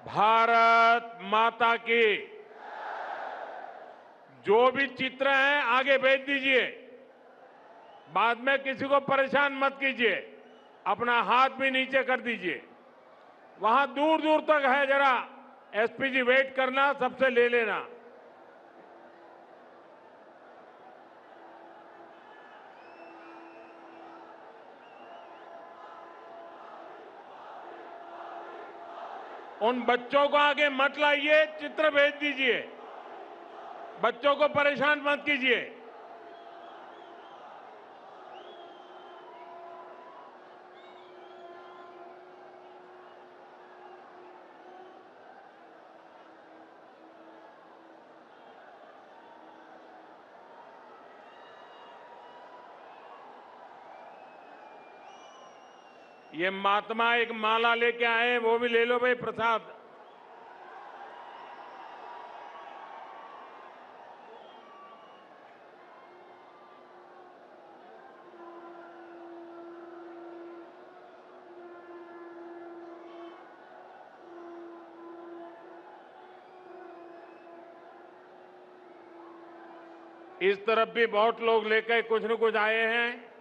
भारत माता की। जो भी चित्र हैं आगे भेज दीजिए। बाद में किसी को परेशान मत कीजिए। अपना हाथ भी नीचे कर दीजिए। वहां दूर दूर तक है, जरा एसपी जी वेट करना, सबसे ले लेना। उन बच्चों को आगे मत लाइए, चित्र भेज दीजिए। बच्चों को परेशान मत कीजिए। ये महात्मा एक माला लेके आए हैं, वो भी ले लो भाई प्रसाद। इस तरफ भी बहुत लोग लेकर कुछ न कुछ आए हैं।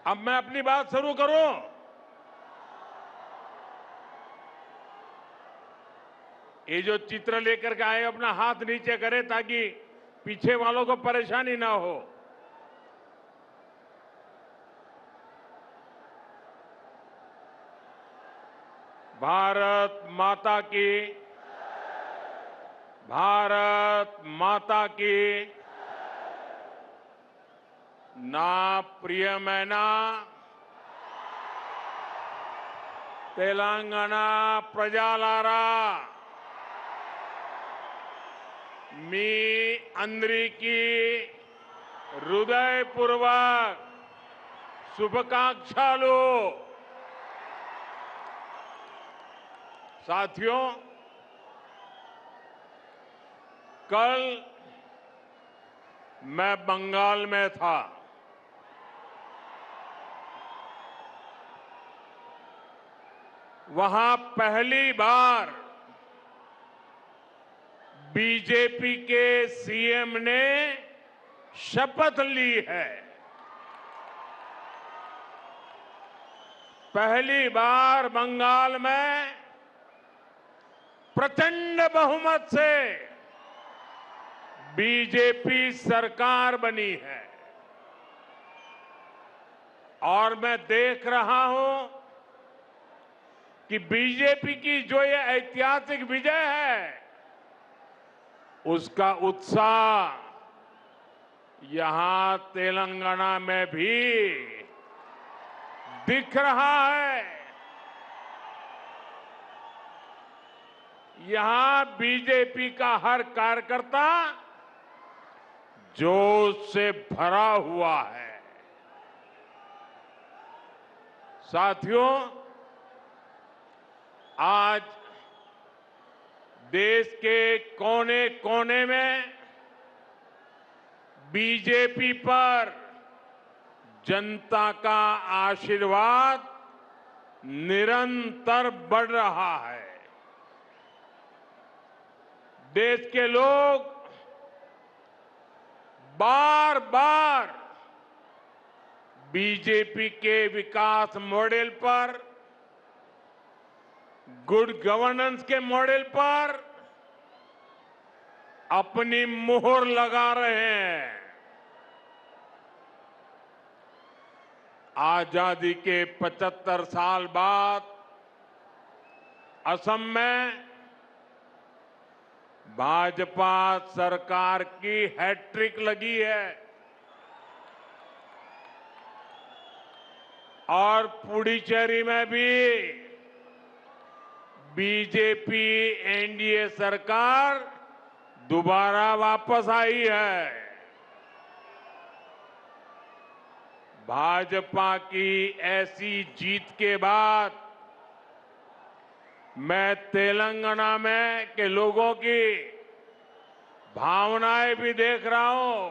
अब मैं अपनी बात शुरू करूं। ये जो चित्र लेकर के आए, अपना हाथ नीचे करें ताकि पीछे वालों को परेशानी ना हो। भारत माता की। भारत माता की। నా ప్రియమైన తెలంగాణ ప్రజలారా, మీ అందరికీ हृदयपूर्वक शुभकामनाएं। साथियों, कल मैं बंगाल में था। वहां पहली बार बीजेपी के सीएम ने शपथ ली है। पहली बार बंगाल में प्रचंड बहुमत से बीजेपी सरकार बनी है। और मैं देख रहा हूं कि बीजेपी की जो ये ऐतिहासिक विजय है, उसका उत्साह यहां तेलंगाना में भी दिख रहा है। यहां बीजेपी का हर कार्यकर्ता जोश से भरा हुआ है। साथियों, आज देश के कोने कोने में बीजेपी पर जनता का आशीर्वाद निरंतर बढ़ रहा है। देश के लोग बार बार बीजेपी के विकास मॉडल पर, गुड गवर्नेंस के मॉडल पर अपनी मुहर लगा रहे हैं। आजादी के 75 साल बाद असम में भाजपा सरकार की हैट्रिक लगी है। और पुडुचेरी में भी बीजेपी एनडीए सरकार दोबारा वापस आई है। भाजपा की ऐसी जीत के बाद मैं तेलंगाना में के लोगों की भावनाएं भी देख रहा हूं।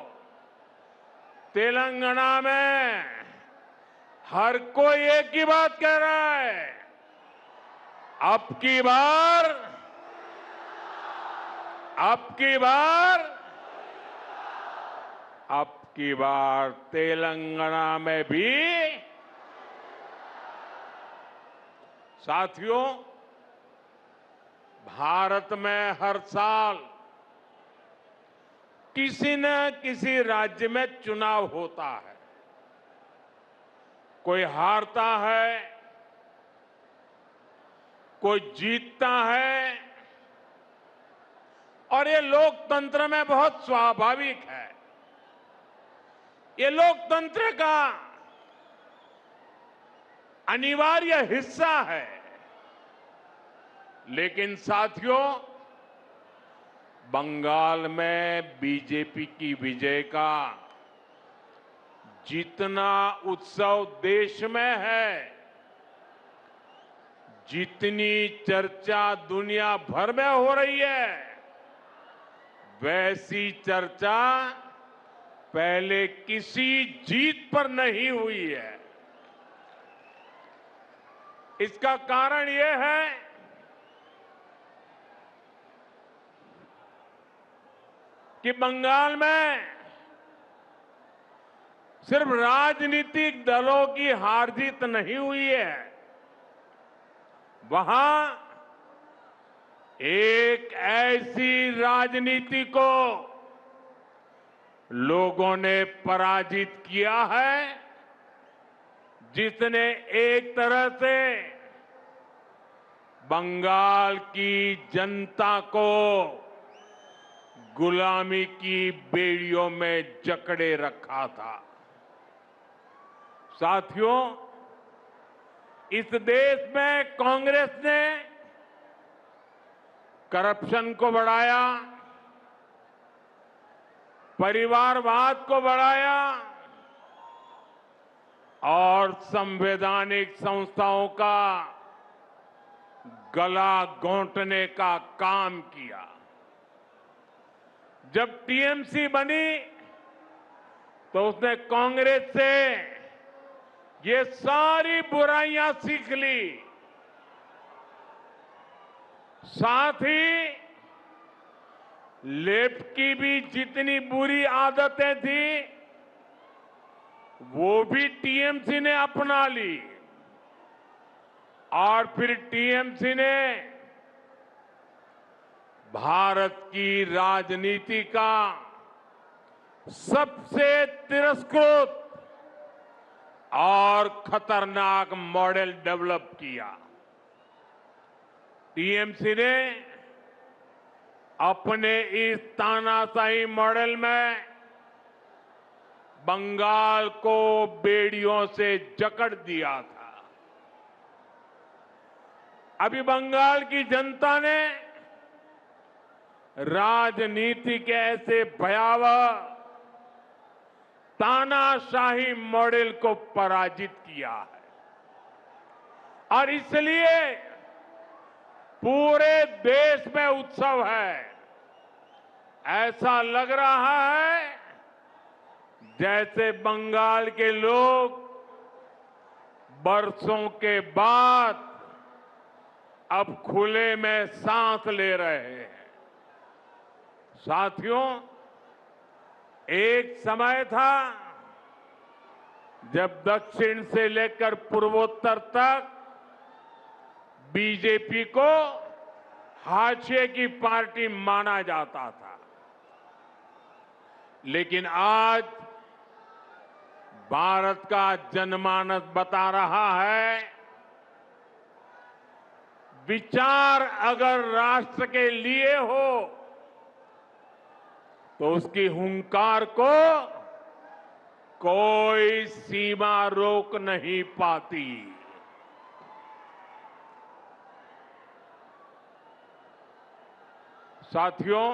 तेलंगाना में हर कोई एक ही बात कह रहा है, अब की बार, अब की बार, अब की बार तेलंगाना में भी। साथियों, भारत में हर साल किसी न किसी राज्य में चुनाव होता है। कोई हारता है, कोई जीतता है, और ये लोकतंत्र में बहुत स्वाभाविक है। ये लोकतंत्र का अनिवार्य हिस्सा है। लेकिन साथियों, बंगाल में बीजेपी की विजय का जितना उत्सव देश में है, जितनी चर्चा दुनिया भर में हो रही है, वैसी चर्चा पहले किसी जीत पर नहीं हुई है। इसका कारण यह है कि बंगाल में सिर्फ राजनीतिक दलों की हार जीत नहीं हुई है, वहां एक ऐसी राजनीति को लोगों ने पराजित किया है जिसने एक तरह से बंगाल की जनता को गुलामी की बेड़ियों में जकड़े रखा था। साथियों, इस देश में कांग्रेस ने करप्शन को बढ़ाया, परिवारवाद को बढ़ाया और संवैधानिक संस्थाओं का गला घोंटने का काम किया। जब टीएमसी बनी तो उसने कांग्रेस से ये सारी बुराइयां सीख ली, साथ ही लेफ्ट की भी जितनी बुरी आदतें थी वो भी टीएमसी ने अपना ली, और फिर टीएमसी ने भारत की राजनीति का सबसे तिरस्कृत और खतरनाक मॉडल डेवलप किया। टीएमसी ने अपने इस तानाशाही मॉडल में बंगाल को बेड़ियों से जकड़ दिया था। अभी बंगाल की जनता ने राजनीति के ऐसे भयावह तानाशाही मॉडल को पराजित किया है, और इसलिए पूरे देश में उत्सव है। ऐसा लग रहा है जैसे बंगाल के लोग बरसों के बाद अब खुले में सांस ले रहे हैं। साथियों, एक समय था जब दक्षिण से लेकर पूर्वोत्तर तक बीजेपी को हाशिए की पार्टी माना जाता था, लेकिन आज भारत का जनमानस बता रहा है, विचार अगर राष्ट्र के लिए हो तो उसकी हुंकार को कोई सीमा रोक नहीं पाती। साथियों,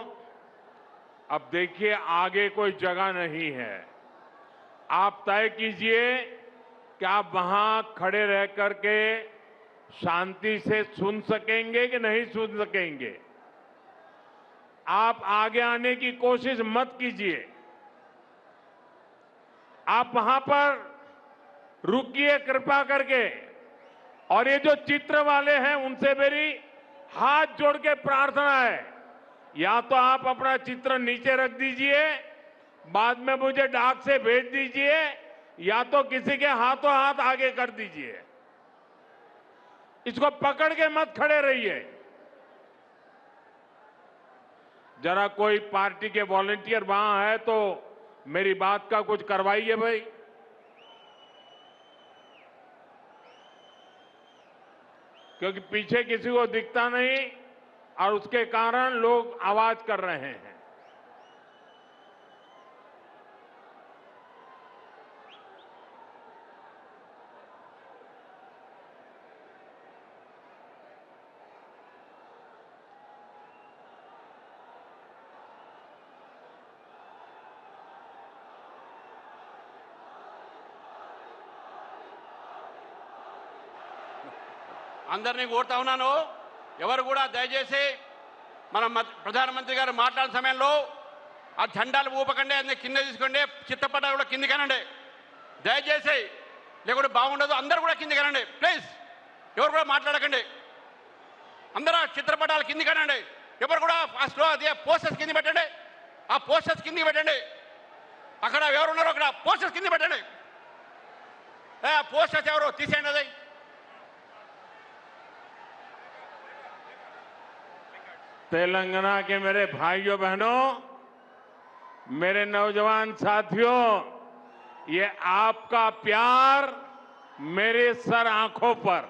अब देखिए, आगे कोई जगह नहीं है। आप तय कीजिए कि आप वहां खड़े रह करके शांति से सुन सकेंगे कि नहीं सुन सकेंगे। आप आगे आने की कोशिश मत कीजिए। आप वहां पर रुकिए कृपा करके। और ये जो चित्र वाले हैं उनसे मेरी हाथ जोड़ के प्रार्थना है, या तो आप अपना चित्र नीचे रख दीजिए, बाद में मुझे डाक से भेज दीजिए, या तो किसी के हाथों हाथ आगे कर दीजिए। इसको पकड़ के मत खड़े रहिए। जरा कोई पार्टी के वॉलंटियर वहां है तो मेरी बात का कुछ करवाइए भाई। क्योंकि पीछे किसी को दिखता नहीं और उसके कारण लोग आवाज कर रहे हैं। అందరినీ కోరుతా ఉన్నాను, ఎవరు కూడా దయచేసి మన ప్రధానమంత్రి గారు మాట్లాడిన సమయంలో ఆ జెండాలు ఊపకండి, అన్ని కింద తీసుకోండి, చిత్తపట్టాలు కూడా కింది కనండి దయచేసి, లేకుంటే బాగుండదు. అందరూ కూడా కింది కనండి ప్లీజ్, ఎవరు కూడా మాట్లాడకండి. అందరూ చిత్రపటాలు కింది కనండి, ఎవరు కూడా ఫస్ట్లో అదే పోస్టర్స్ కింది పెట్టండి, ఆ పోస్టర్స్ కిందికి పెట్టండి. అక్కడ ఎవరు ఉన్నారో అక్కడ పోస్టర్స్ కింది పెట్టండి. పోస్టర్స్ ఎవరు తీసేయండి. అది तेलंगाना के मेरे भाइयों बहनों, मेरे नौजवान साथियों, ये आपका प्यार मेरे सर आंखों पर,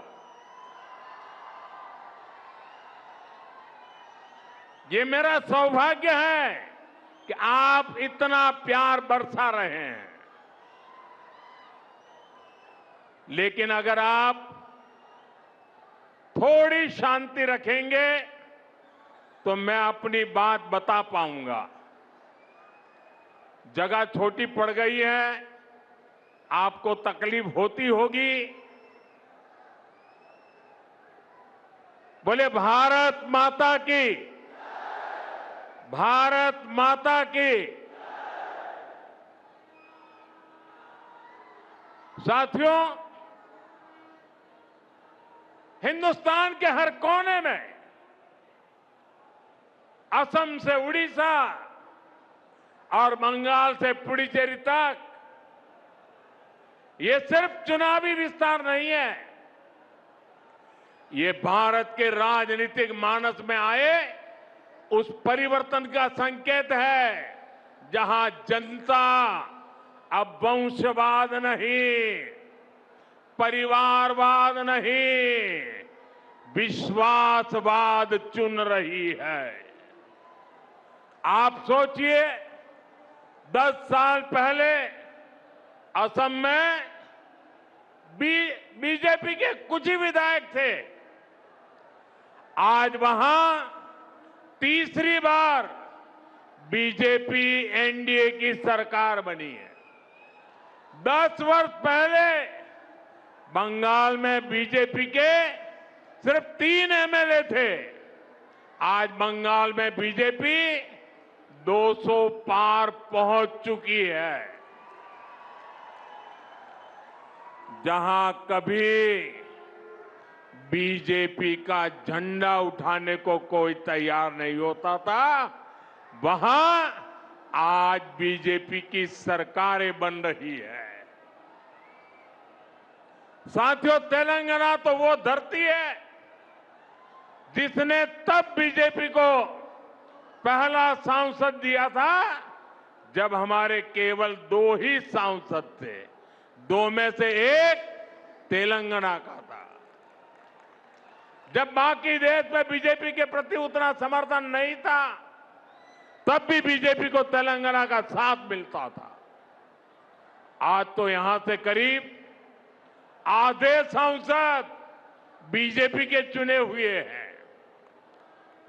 ये मेरा सौभाग्य है कि आप इतना प्यार बरसा रहे हैं। लेकिन अगर आप थोड़ी शांति रखेंगे तो मैं अपनी बात बता पाऊंगा। जगह छोटी पड़ गई है, आपको तकलीफ होती होगी। बोले भारत माता की, भारत माता की। साथियों, हिंदुस्तान के हर कोने में, असम से उड़ीसा और बंगाल से पुडुचेरी तक, ये सिर्फ चुनावी विस्तार नहीं है, ये भारत के राजनीतिक मानस में आए उस परिवर्तन का संकेत है, जहां जनता अब वंशवाद नहीं, परिवारवाद नहीं, विश्वासवाद चुन रही है। आप सोचिए, 10 साल पहले असम में बीजेपी के कुछ ही विधायक थे। आज वहां तीसरी बार बीजेपी एनडीए की सरकार बनी है। 10 वर्ष पहले बंगाल में बीजेपी के सिर्फ 3 एमएलए थे। आज बंगाल में बीजेपी 200 पार पहुंच चुकी है। जहां कभी बीजेपी का झंडा उठाने को कोई तैयार नहीं होता था, वहां आज बीजेपी की सरकारें बन रही है। साथियों, तेलंगाना तो वो धरती है जिसने तब बीजेपी को पहला सांसद दिया था जब हमारे केवल 2 ही सांसद थे। 2 में से एक तेलंगाना का था। जब बाकी देश में बीजेपी के प्रति उतना समर्थन नहीं था, तब भी बीजेपी को तेलंगाना का साथ मिलता था। आज तो यहां से करीब आधे सांसद बीजेपी के चुने हुए हैं।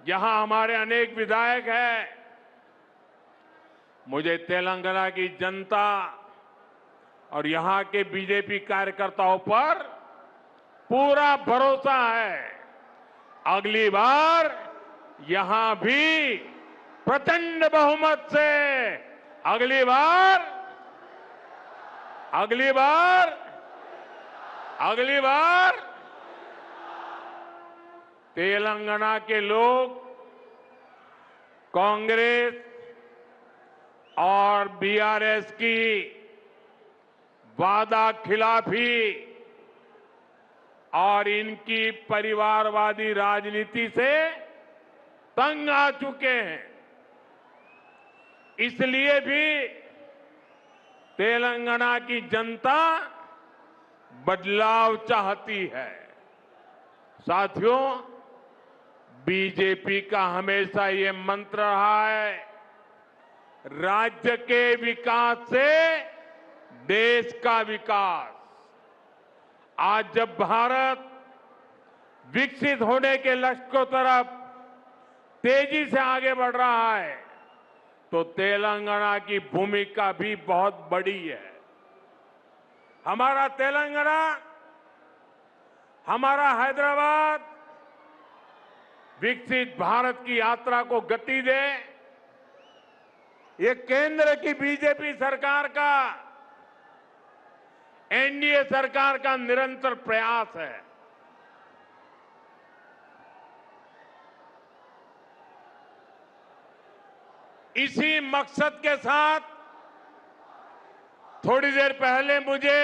यहां हमारे अनेक विधायक हैं। मुझे तेलंगाना की जनता और यहां के बीजेपी कार्यकर्ताओं पर पूरा भरोसा है। अगली बार यहां भी प्रचंड बहुमत से अगली बार अगली बार तेलंगाना के लोग कांग्रेस और बीआरएस की वादा खिलाफी और इनकी परिवारवादी राजनीति से तंग आ चुके हैं। इसलिए भी तेलंगाना की जनता बदलाव चाहती है। साथियों, बीजेपी का हमेशा ये मंत्र रहा है, राज्य के विकास से देश का विकास। आज जब भारत विकसित होने के लक्ष्य की तरफ तेजी से आगे बढ़ रहा है, तो तेलंगाना की भूमिका भी बहुत बड़ी है। हमारा तेलंगाना, हमारा हैदराबाद विकसित भारत की यात्रा को गति दे, ये केंद्र की बीजेपी सरकार का, एनडीए सरकार का निरंतर प्रयास है। इसी मकसद के साथ थोड़ी देर पहले मुझे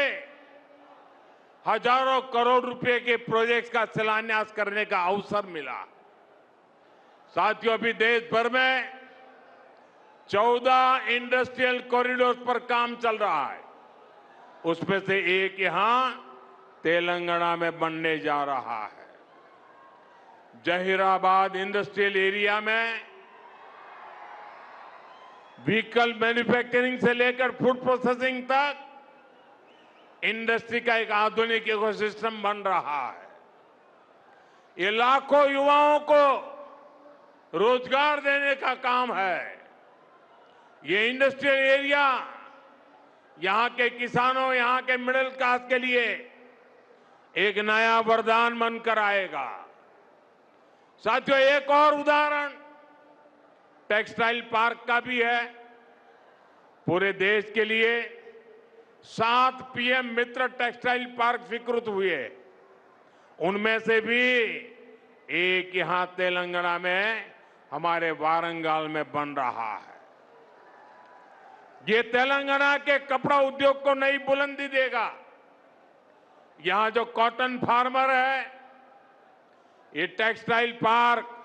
हजारों करोड़ रुपए के प्रोजेक्ट्स का शिलान्यास करने का अवसर मिला। साथियों, अभी देश भर में 14 इंडस्ट्रियल कॉरिडोर पर काम चल रहा है। उसमें से एक यहां तेलंगाना में बनने जा रहा है। जहीराबाद इंडस्ट्रियल एरिया में व्हीकल मैन्युफैक्चरिंग से लेकर फूड प्रोसेसिंग तक इंडस्ट्री का एक आधुनिक इकोसिस्टम बन रहा है। ये लाखों युवाओं को रोजगार देने का काम है। ये इंडस्ट्रियल एरिया यहां के किसानों, यहां के मिडिल क्लास के लिए एक नया वरदान बनकर आएगा। साथियों, एक और उदाहरण टेक्सटाइल पार्क का भी है। पूरे देश के लिए 7 पीएम मित्र टेक्सटाइल पार्क स्वीकृत हुए। उनमें से भी एक यहां तेलंगाना में हमारे वारंगल में बन रहा है। ये तेलंगाना के कपड़ा उद्योग को नई बुलंदी देगा। यहां जो कॉटन फार्मर है, ये टेक्सटाइल पार्क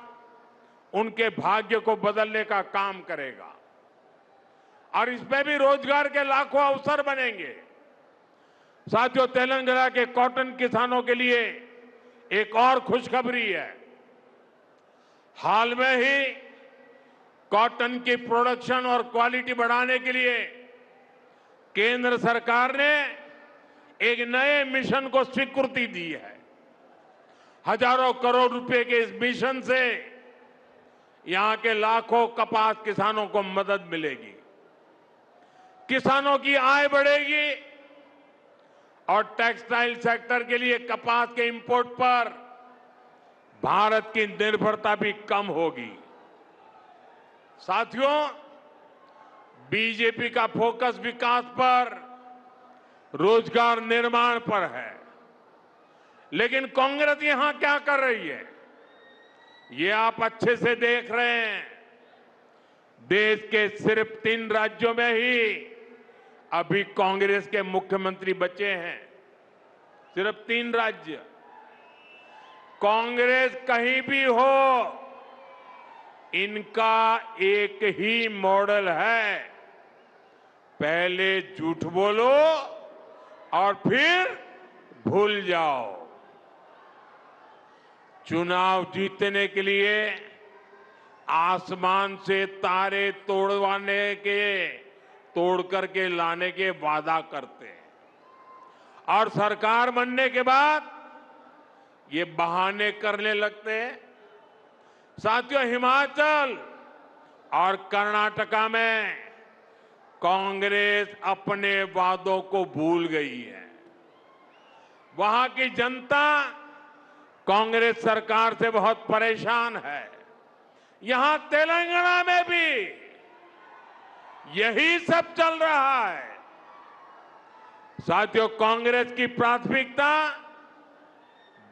उनके भाग्य को बदलने का काम करेगा और इसमें भी रोजगार के लाखों अवसर बनेंगे। साथियों, तेलंगाना के कॉटन किसानों के लिए एक और खुशखबरी है। हाल में ही कॉटन की प्रोडक्शन और क्वालिटी बढ़ाने के लिए केंद्र सरकार ने एक नए मिशन को स्वीकृति दी है। हजारों करोड़ रुपए के इस मिशन से यहां के लाखों कपास किसानों को मदद मिलेगी, किसानों की आय बढ़ेगी और टेक्सटाइल सेक्टर के लिए कपास के इंपोर्ट पर भारत की निर्भरता भी कम होगी। साथियों, बीजेपी का फोकस विकास पर, रोजगार निर्माण पर है, लेकिन कांग्रेस यहां क्या कर रही है, ये आप अच्छे से देख रहे हैं। देश के सिर्फ 3 राज्यों में ही अभी कांग्रेस के मुख्यमंत्री बचे हैं। सिर्फ 3 राज्य। कांग्रेस कहीं भी हो, इनका एक ही मॉडल है, पहले झूठ बोलो और फिर भूल जाओ। चुनाव जीतने के लिए आसमान से तारे तोड़ करके लाने के वादा करते हैं और सरकार बनने के बाद ये बहाने करने लगते हैं। साथियों, हिमाचल और कर्नाटका में कांग्रेस अपने वादों को भूल गई है। वहां की जनता कांग्रेस सरकार से बहुत परेशान है। यहां तेलंगाना में भी यही सब चल रहा है। साथियों, कांग्रेस की प्राथमिकता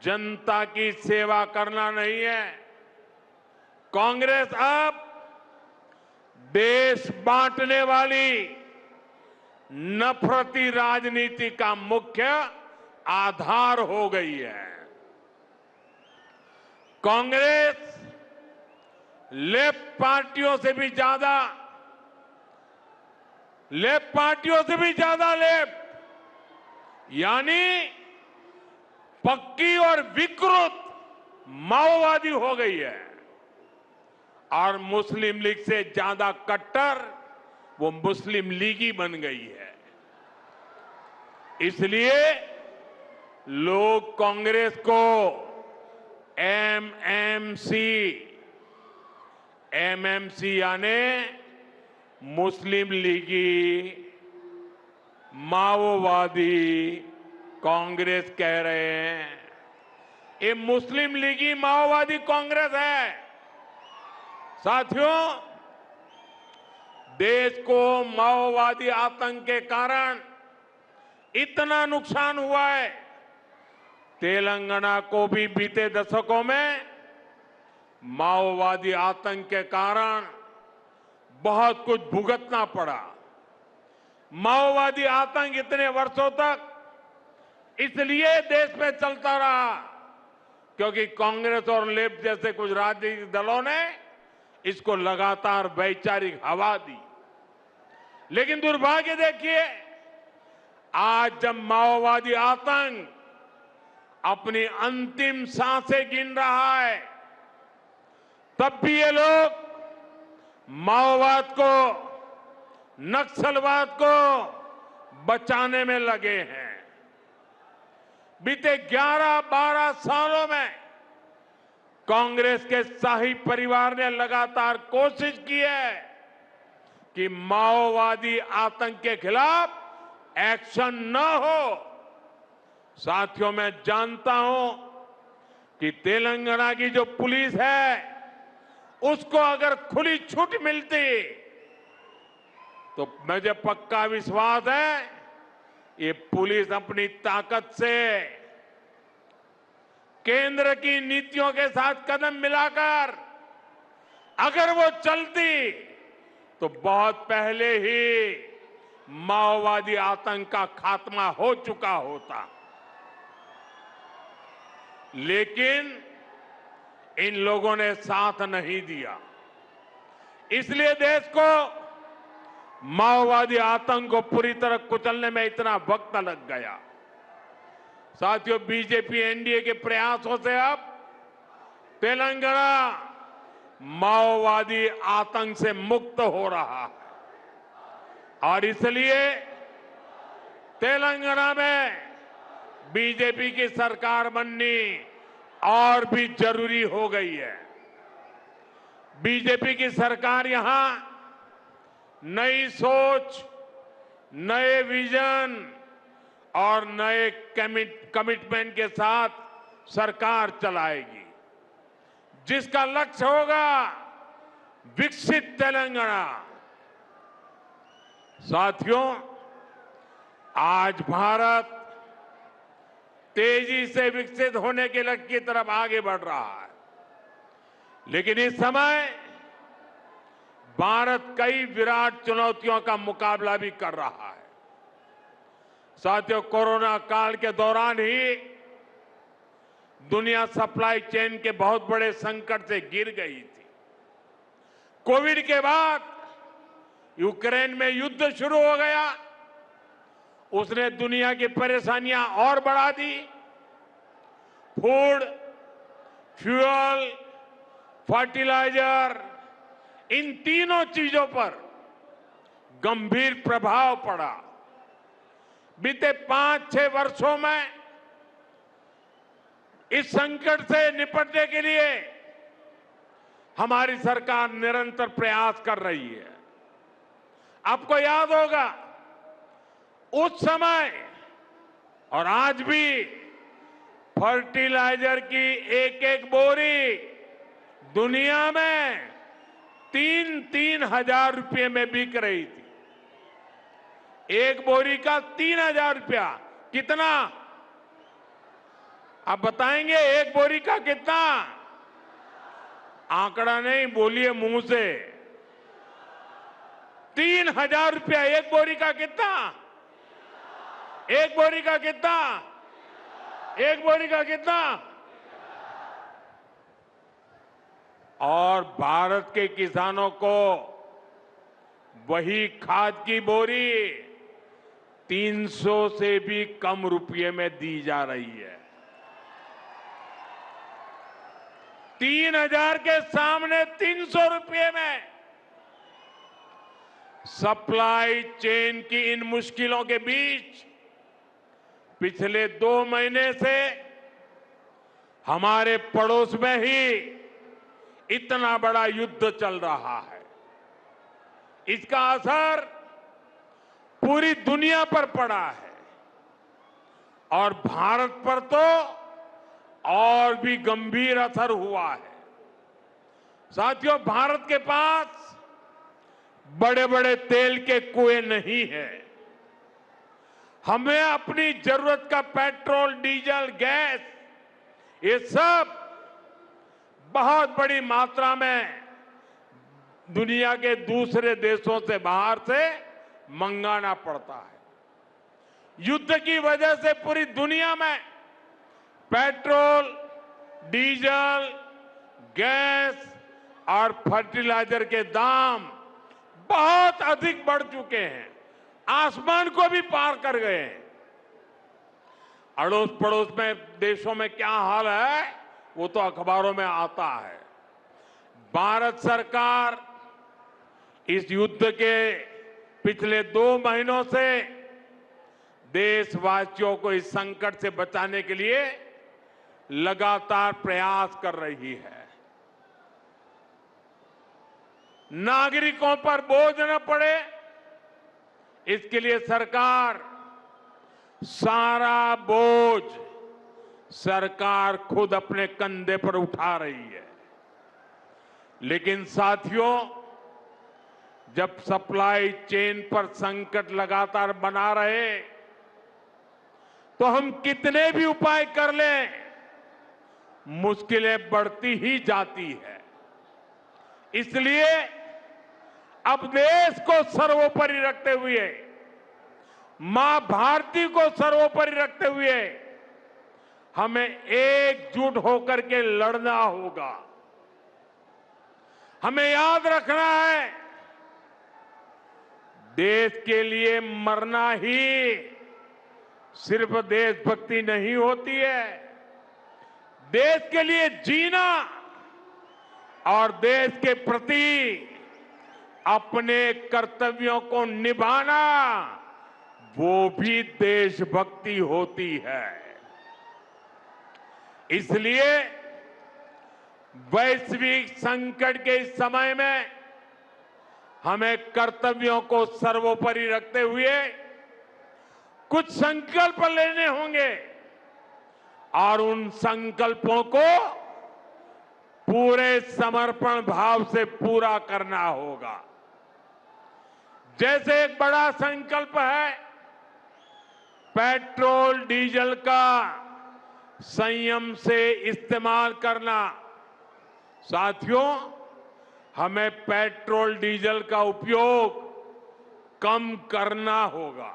जनता की सेवा करना नहीं है। कांग्रेस अब देश बांटने वाली नफरती राजनीति का मुख्य आधार हो गई है। कांग्रेस लेफ्ट पार्टियों से भी ज्यादा लेफ्ट यानी पक्की और विकृत माओवादी हो गई है, और मुस्लिम लीग से ज्यादा कट्टर वो मुस्लिम लीगी बन गई है। इसलिए लोग कांग्रेस को एमएमसी यानी मुस्लिम लीगी माओवादी कांग्रेस कह रहे हैं। ये मुस्लिम लीगी माओवादी कांग्रेस है। साथियों, देश को माओवादी आतंक के कारण इतना नुकसान हुआ है। तेलंगाना को भी बीते दशकों में माओवादी आतंक के कारण बहुत कुछ भुगतना पड़ा। माओवादी आतंक इतने वर्षों तक इसलिए देश में चलता रहा क्योंकि कांग्रेस और लेफ्ट जैसे कुछ राजनीतिक दलों ने इसको लगातार वैचारिक हवा दी। लेकिन दुर्भाग्य देखिए, आज जब माओवादी आतंक अपनी अंतिम सांसें गिन रहा है, तब भी ये लोग माओवाद को, नक्सलवाद को बचाने में लगे हैं। बीते 11-12 सालों में कांग्रेस के शाही परिवार ने लगातार कोशिश की है कि माओवादी आतंक के खिलाफ एक्शन न हो। साथियों, मैं जानता हूं कि तेलंगाना की जो पुलिस है उसको अगर खुली छूट मिलती तो मुझे पक्का विश्वास है ये पुलिस अपनी ताकत से केंद्र की नीतियों के साथ कदम मिलाकर अगर वो चलती तो बहुत पहले ही माओवादी आतंक का खात्मा हो चुका होता। लेकिन इन लोगों ने साथ नहीं दिया, इसलिए देश को माओवादी आतंक को पूरी तरह कुचलने में इतना वक्त लग गया। साथियों, बीजेपी एनडीए के प्रयासों से अब तेलंगाना माओवादी आतंक से मुक्त हो रहा है और इसलिए तेलंगाना में बीजेपी की सरकार बननी और भी जरूरी हो गई है। बीजेपी की सरकार यहां नई सोच, नए विजन और नए कमिटमेंट के साथ सरकार चलाएगी, जिसका लक्ष्य होगा विकसित तेलंगाना। साथियों, आज भारत तेजी से विकसित होने के लक्ष्य की तरफ आगे बढ़ रहा है, लेकिन इस समय भारत कई विराट चुनौतियों का मुकाबला भी कर रहा है। साथियों, कोरोना काल के दौरान ही दुनिया सप्लाई चेन के बहुत बड़े संकट से गिर गई थी। कोविड के बाद यूक्रेन में युद्ध शुरू हो गया, उसने दुनिया की परेशानियां और बढ़ा दी। फूड, फ्यूल, फर्टिलाइजर, इन तीनों चीजों पर गंभीर प्रभाव पड़ा। बीते 5-6 वर्षों में इस संकट से निपटने के लिए हमारी सरकार निरंतर प्रयास कर रही है। आपको याद होगा, उस समय और आज भी फर्टिलाइजर की एक बोरी दुनिया में 3-3 हजार रुपये में बिक रही थी। एक बोरी का 3,000 रुपया, कितना? आप बताएंगे एक बोरी का कितना? आंकड़ा नहीं, बोलिए मुंह से। 3,000 रुपया एक बोरी का कितना? एक बोरी का कितना? एक बोरी का कितना? और भारत के किसानों को वही खाद की बोरी 300 से भी कम रुपये में दी जा रही है। 3,000 के सामने 300 रुपये में। सप्लाई चेन की इन मुश्किलों के बीच पिछले 2 महीने से हमारे पड़ोस में ही इतना बड़ा युद्ध चल रहा है। इसका असर पूरी दुनिया पर पड़ा है और भारत पर तो और भी गंभीर असर हुआ है। साथियों, भारत के पास बड़े बड़े तेल के कुएं नहीं है। हमें अपनी जरूरत का पेट्रोल, डीजल, गैस, ये सब बहुत बड़ी मात्रा में दुनिया के दूसरे देशों से, बाहर से मंगाना पड़ता है। युद्ध की वजह से पूरी दुनिया में पेट्रोल, डीजल, गैस और फर्टिलाइजर के दाम बहुत अधिक बढ़ चुके हैं, आसमान को भी पार कर गए हैं। अड़ोस पड़ोस में देशों में क्या हाल है वो तो अखबारों में आता है। भारत सरकार इस युद्ध के पिछले 2 महीनों से देशवासियों को इस संकट से बचाने के लिए लगातार प्रयास कर रही है। नागरिकों पर बोझ न पड़े, इसके लिए सरकार सारा बोझ सरकार खुद अपने कंधे पर उठा रही है। लेकिन साथियों, जब सप्लाई चेन पर संकट लगातार बना रहे तो हम कितने भी उपाय कर लें, मुश्किलें बढ़ती ही जाती है। इसलिए अब देश को सर्वोपरि रखते हुए, मां भारती को सर्वोपरि रखते हुए हमें एकजुट होकर के लड़ना होगा। हमें याद रखना है, देश के लिए मरना ही सिर्फ देशभक्ति नहीं होती है। देश के लिए जीना और देश के प्रति अपने कर्तव्यों को निभाना, वो भी देशभक्ति होती है। इसलिए वैश्विक संकट के इस समय में हमें कर्तव्यों को सर्वोपरि रखते हुए कुछ संकल्प लेने होंगे और उन संकल्पों को पूरे समर्पण भाव से पूरा करना होगा। जैसे एक बड़ा संकल्प है पेट्रोल डीजल का संयम से इस्तेमाल करना। साथियों, हमें पेट्रोल डीजल का उपयोग कम करना होगा।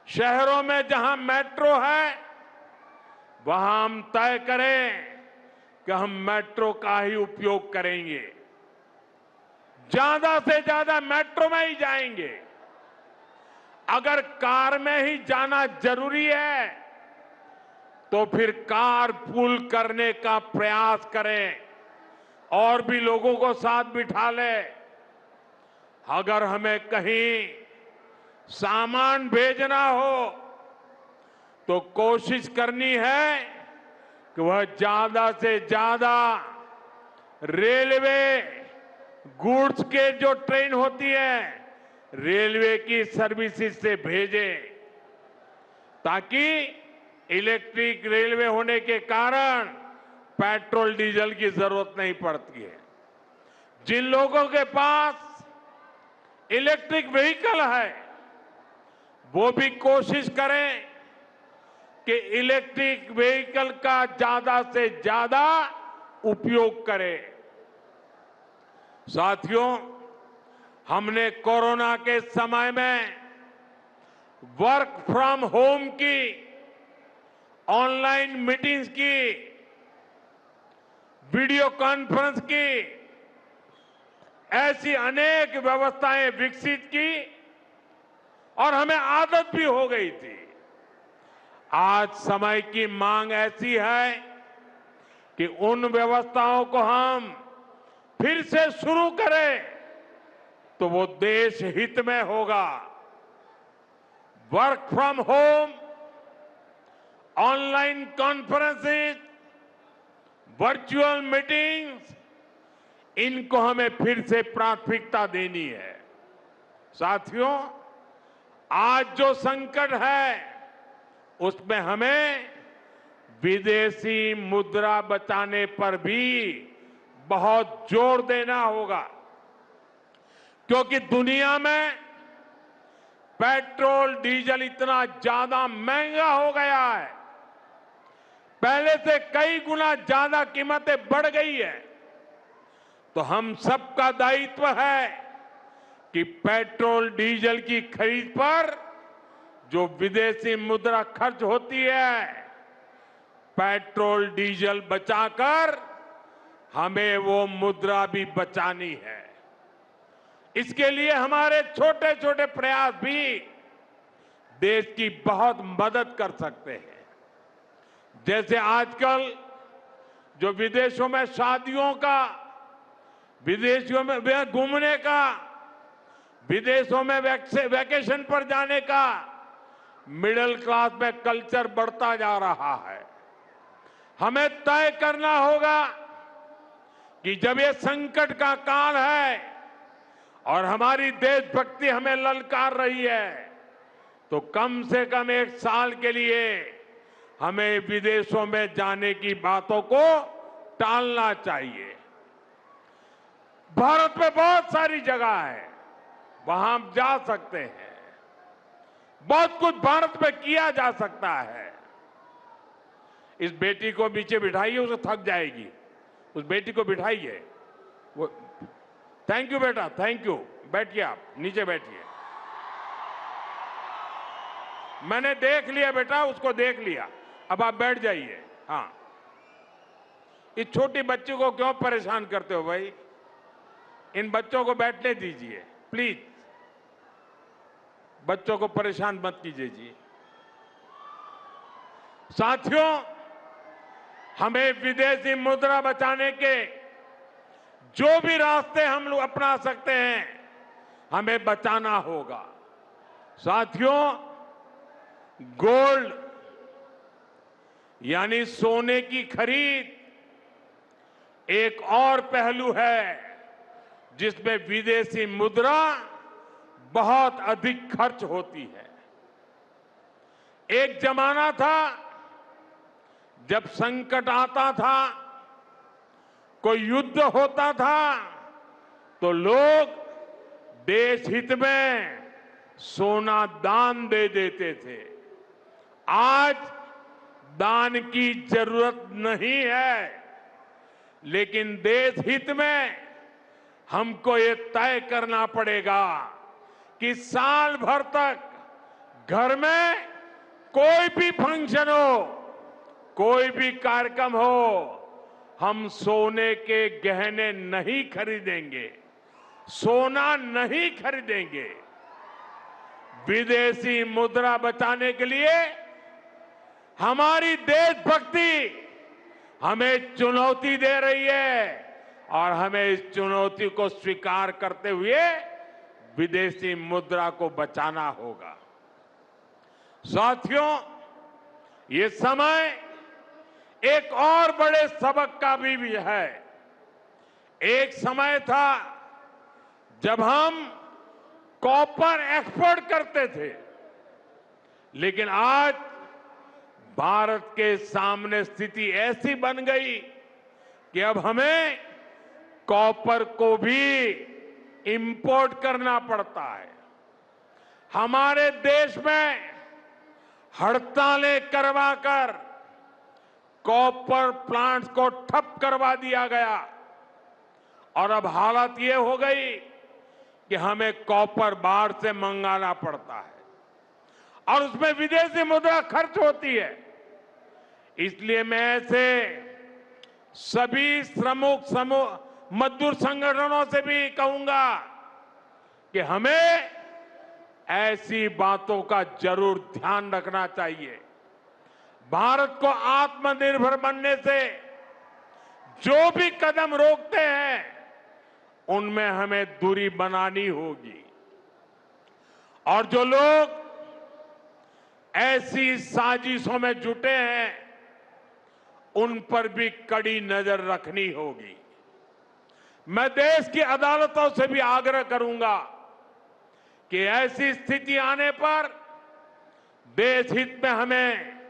शहरों में जहां मेट्रो है वहां हम तय करें कि हम मेट्रो का ही उपयोग करेंगे, ज्यादा से ज्यादा मेट्रो में ही जाएंगे। अगर कार में ही जाना जरूरी है तो फिर कार पूल करने का प्रयास करें और भी लोगों को साथ बिठा लें। अगर हमें कहीं सामान भेजना हो तो कोशिश करनी है कि वह ज्यादा से ज्यादा रेलवे गुड्स के जो ट्रेन होती है रेलवे की सर्विसेज से भेजे, ताकि इलेक्ट्रिक रेलवे होने के कारण पेट्रोल डीजल की जरूरत नहीं पड़ती है। जिन लोगों के पास इलेक्ट्रिक व्हीकल है वो भी कोशिश करें कि इलेक्ट्रिक व्हीकल का ज्यादा से ज्यादा उपयोग करें। साथियों, हमने कोरोना के समय में वर्क फ्रॉम होम की, ऑनलाइन मीटिंग्स की, वीडियो कॉन्फ्रेंस की, ऐसी अनेक व्यवस्थाएं विकसित की और हमें आदत भी हो गई थी। आज समय की मांग ऐसी है कि उन व्यवस्थाओं को हम फिर से शुरू करें तो वो देश हित में होगा। Work from home, online conferences, virtual meetings, इनको हमें फिर से प्राथमिकता देनी है। साथियों, आज जो संकट है उसमें हमें विदेशी मुद्रा बचाने पर भी बहुत जोर देना होगा, क्योंकि दुनिया में पेट्रोल डीजल इतना ज्यादा महंगा हो गया है, पहले से कई गुना ज्यादा कीमतें बढ़ गई है। तो हम सबका दायित्व है कि पेट्रोल डीजल की खरीद पर जो विदेशी मुद्रा खर्च होती है, पेट्रोल डीजल बचाकर हमें वो मुद्रा भी बचानी है। इसके लिए हमारे छोटे छोटे प्रयास भी देश की बहुत मदद कर सकते हैं। जैसे आजकल जो विदेशों में शादियों का, विदेशों में घूमने का, विदेशों में वैकेशन पर जाने का मिडिल क्लास में कल्चर बढ़ता जा रहा है। हमें तय करना होगा कि जब ये संकट का काल है और हमारी देशभक्ति हमें ललकार रही है, तो कम से कम एक साल के लिए हमें विदेशों में जाने की बातों को टालना चाहिए। भारत में बहुत सारी जगह है, वहां हम जा सकते हैं। बहुत कुछ भारत में किया जा सकता है। इस बेटी को नीचे बिठाइए, उसे थक जाएगी। उस बेटी को बिठाइए। वो थैंक यू बेटा, थैंक यू। बैठिए, आप नीचे बैठिए। मैंने देख लिया बेटा, उसको देख लिया, अब आप बैठ जाइए। हाँ, इस छोटी बच्ची को क्यों परेशान करते हो भाई? इन बच्चों को बैठने दीजिए प्लीज। बच्चों को परेशान मत कीजिए जी। साथियों, हमें विदेशी मुद्रा बचाने के जो भी रास्ते हम लोग अपना सकते हैं, हमें बचाना होगा। साथियों, गोल्ड यानी सोने की खरीद एक और पहलू है जिसमें विदेशी मुद्रा बहुत अधिक खर्च होती है। एक जमाना था जब संकट आता था, कोई युद्ध होता था, तो लोग देश हित में सोना दान दे देते थे। आज दान की जरूरत नहीं है, लेकिन देश हित में हमको ये तय करना पड़ेगा कि साल भर तक घर में कोई भी फंक्शन हो, कोई भी कार्यक्रम हो, हम सोने के गहने नहीं खरीदेंगे, सोना नहीं खरीदेंगे। विदेशी मुद्रा बचाने के लिए हमारी देशभक्ति हमें चुनौती दे रही है और हमें इस चुनौती को स्वीकार करते हुए विदेशी मुद्रा को बचाना होगा। साथियों, ये समय एक और बड़े सबक का भी है। एक समय था जब हम कॉपर एक्सपोर्ट करते थे, लेकिन आज भारत के सामने स्थिति ऐसी बन गई कि अब हमें कॉपर को भी इंपोर्ट करना पड़ता है। हमारे देश में हड़तालें करवाकर कॉपर प्लांट्स को ठप करवा दिया गया और अब हालत ये हो गई कि हमें कॉपर बाहर से मंगाना पड़ता है और उसमें विदेशी मुद्रा खर्च होती है। इसलिए मैं ऐसे सभी श्रमिक समूह मजदूर संगठनों से भी कहूंगा कि हमें ऐसी बातों का जरूर ध्यान रखना चाहिए। भारत को आत्मनिर्भर बनने से जो भी कदम रोकते हैं उनमें हमें दूरी बनानी होगी और जो लोग ऐसी साजिशों में जुटे हैं उन पर भी कड़ी नजर रखनी होगी। मैं देश की अदालतों से भी आग्रह करूंगा कि ऐसी स्थिति आने पर देश हित में हमें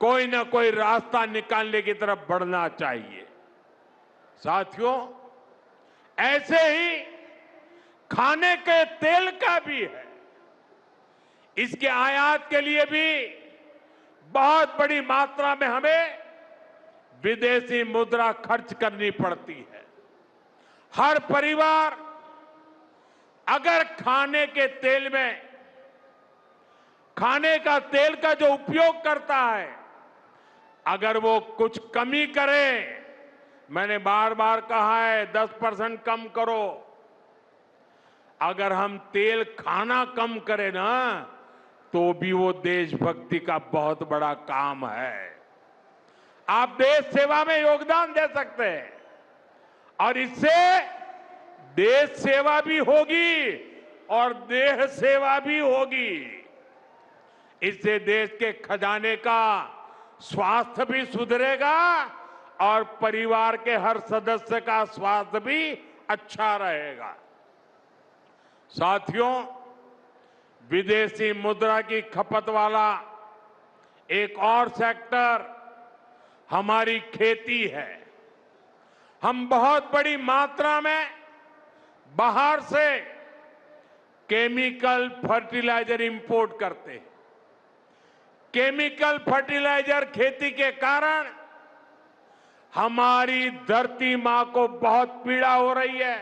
कोई ना कोई रास्ता निकालने की तरफ बढ़ना चाहिए। साथियों, ऐसे ही खाने के तेल का भी है। इसके आयात के लिए भी बहुत बड़ी मात्रा में हमें विदेशी मुद्रा खर्च करनी पड़ती है। हर परिवार अगर खाने के तेल में खाने का तेल का जो उपयोग करता है अगर वो कुछ कमी करे, मैंने बार बार कहा है 10% कम करो। अगर हम तेल खाना कम करें ना तो भी वो देशभक्ति का बहुत बड़ा काम है। आप देश सेवा में योगदान दे सकते हैं और इससे देश सेवा भी होगी और देह सेवा भी होगी। इससे देश के खजाने का स्वास्थ्य भी सुधरेगा और परिवार के हर सदस्य का स्वास्थ्य भी अच्छा रहेगा। साथियों, विदेशी मुद्रा की खपत वाला एक और सेक्टर हमारी खेती है। हम बहुत बड़ी मात्रा में बाहर से केमिकल फर्टिलाइजर इंपोर्ट करते हैं। केमिकल फर्टिलाइजर खेती के कारण हमारी धरती मां को बहुत पीड़ा हो रही है।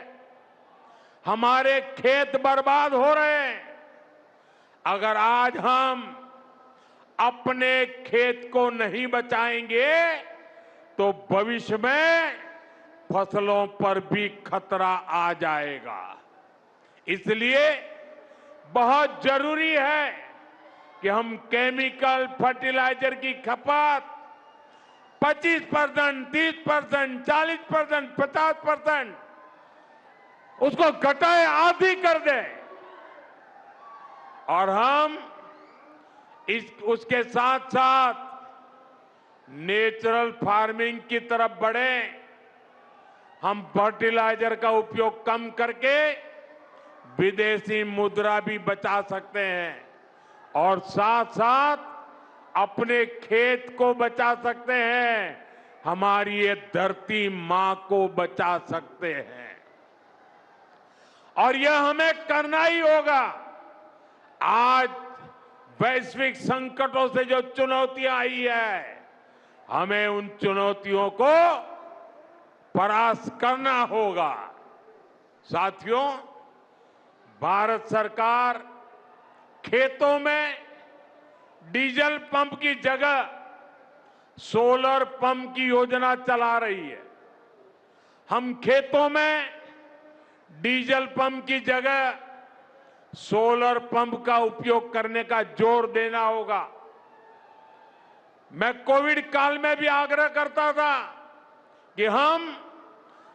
हमारे खेत बर्बाद हो रहे हैं। अगर आज हम अपने खेत को नहीं बचाएंगे तो भविष्य में फसलों पर भी खतरा आ जाएगा। इसलिए बहुत जरूरी है कि हम केमिकल फर्टिलाइजर की खपत 25%, 30%, 40%, 50% उसको घटाए, आधी कर दें और हम उसके साथ साथ नेचुरल फार्मिंग की तरफ बढ़ें। हम फर्टिलाइजर का उपयोग कम करके विदेशी मुद्रा भी बचा सकते हैं और साथ साथ अपने खेत को बचा सकते हैं, हमारी ये धरती मां को बचा सकते हैं और यह हमें करना ही होगा। आज वैश्विक संकटों से जो चुनौतियां आई है, हमें उन चुनौतियों को परास्त करना होगा। साथियों, भारत सरकार खेतों में डीजल पंप की जगह सोलर पंप की योजना चला रही है। हम खेतों में डीजल पंप की जगह सोलर पंप का उपयोग करने का जोर देना होगा। मैं कोविड काल में भी आग्रह करता था कि हम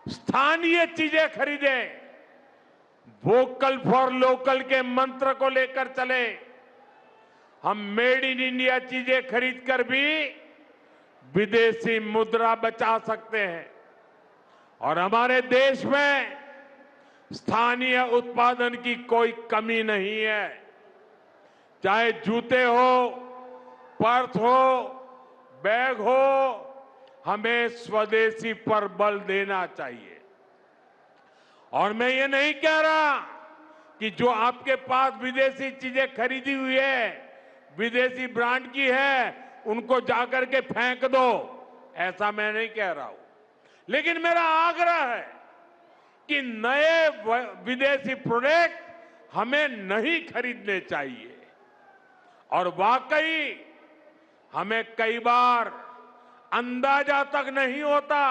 स्थानीय चीजें खरीदें, वोकल फॉर लोकल के मंत्र को लेकर चले। हम मेड इन इंडिया चीजें खरीदकर भी विदेशी मुद्रा बचा सकते हैं और हमारे देश में स्थानीय उत्पादन की कोई कमी नहीं है। चाहे जूते हो, पर्स हो, बैग हो, हमें स्वदेशी पर बल देना चाहिए। और मैं ये नहीं कह रहा कि जो आपके पास विदेशी चीजें खरीदी हुई है विदेशी ब्रांड की है उनको जाकर के फेंक दो, ऐसा मैं नहीं कह रहा हूं। लेकिन मेरा आग्रह है कि नए विदेशी प्रोडक्ट हमें नहीं खरीदने चाहिए। और वाकई हमें कई बार अंदाजा तक नहीं होता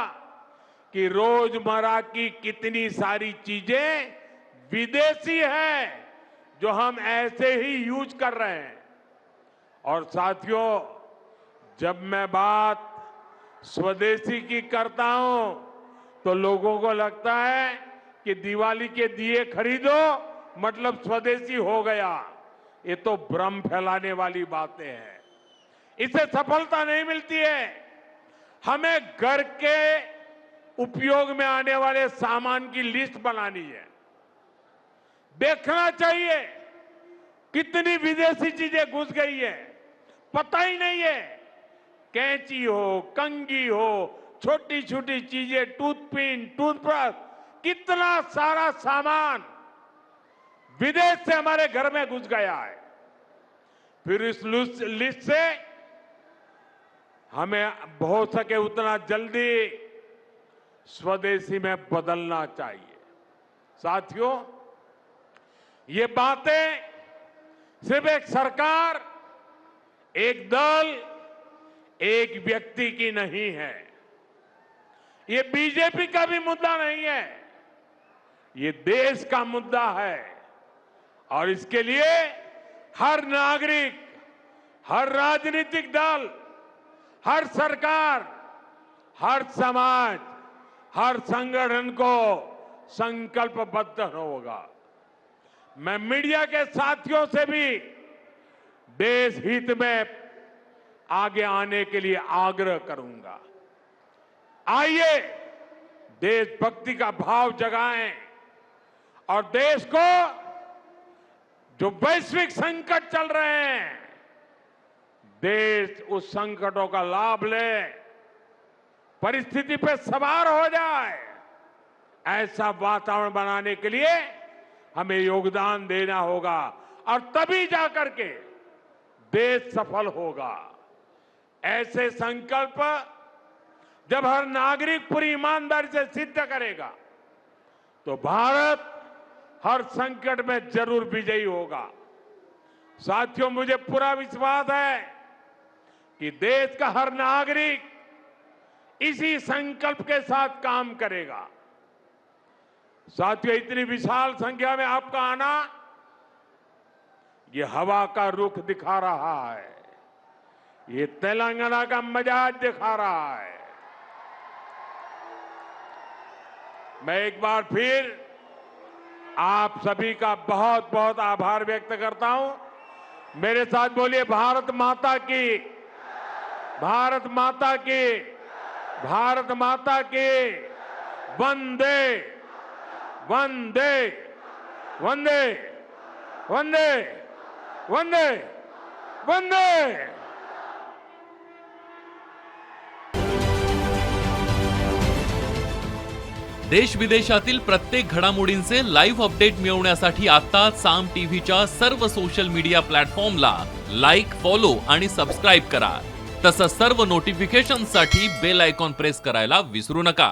कि रोजमर्रा की कितनी सारी चीजें विदेशी हैं जो हम ऐसे ही यूज कर रहे हैं। और साथियों, जब मैं बात स्वदेशी की करता हूं तो लोगों को लगता है कि दिवाली के दिए खरीदो मतलब स्वदेशी हो गया। ये तो भ्रम फैलाने वाली बातें हैं, इससे सफलता नहीं मिलती है। हमें घर के उपयोग में आने वाले सामान की लिस्ट बनानी है, देखना चाहिए कितनी विदेशी चीजें घुस गई है, पता ही नहीं है। कैंची हो, कंघी हो, छोटी छोटी चीजें, टूथपिन, टूथब्रश, कितना सारा सामान विदेश से हमारे घर में घुस गया है। फिर इस लिस्ट से हमें हो सके उतना जल्दी स्वदेशी में बदलना चाहिए। साथियों, ये बातें सिर्फ एक सरकार, एक दल, एक व्यक्ति की नहीं है। ये बीजेपी का भी मुद्दा नहीं है, ये देश का मुद्दा है। और इसके लिए हर नागरिक, हर राजनीतिक दल, हर सरकार, हर समाज, हर संगठन को संकल्पबद्ध होगा। मैं मीडिया के साथियों से भी देश हित में आगे आने के लिए आग्रह करूंगा। आइए देशभक्ति का भाव जगाएं और देश को जो वैश्विक संकट चल रहे हैं, देश उस संकटों का लाभ ले, परिस्थिति पे सवार हो जाए। ऐसा वातावरण बनाने के लिए हमें योगदान देना होगा और तभी जाकर के देश सफल होगा। ऐसे संकल्प जब हर नागरिक पूरी ईमानदारी से सिद्ध करेगा तो भारत हर संकट में जरूर विजयी होगा। साथियों, मुझे पूरा विश्वास है कि देश का हर नागरिक इसी संकल्प के साथ काम करेगा। साथियों, इतनी विशाल संख्या में आपका आना ये हवा का रुख दिखा रहा है, ये तेलंगाना का मिजाज दिखा रहा है। मैं एक बार फिर आप सभी का बहुत बहुत आभार व्यक्त करता हूं। मेरे साथ बोलिए, भारत माता की, भारत माता की, भारत माता की। वंदे वंदे वंदे वंदे वंदे वंदे। देश विदेशातील प्रत्येक घडामोडींचे लाईव्ह अपडेट मिळवण्यासाठी आता साम टीव्हीच्या सर्व सोशल मीडिया प्लॅटफॉर्मला लाईक, फॉलो आणि सबस्क्राईब करा। तसंच सर्व नोटिफिकेशनसाठी बेल आयकॉन प्रेस करायला विसरू नका।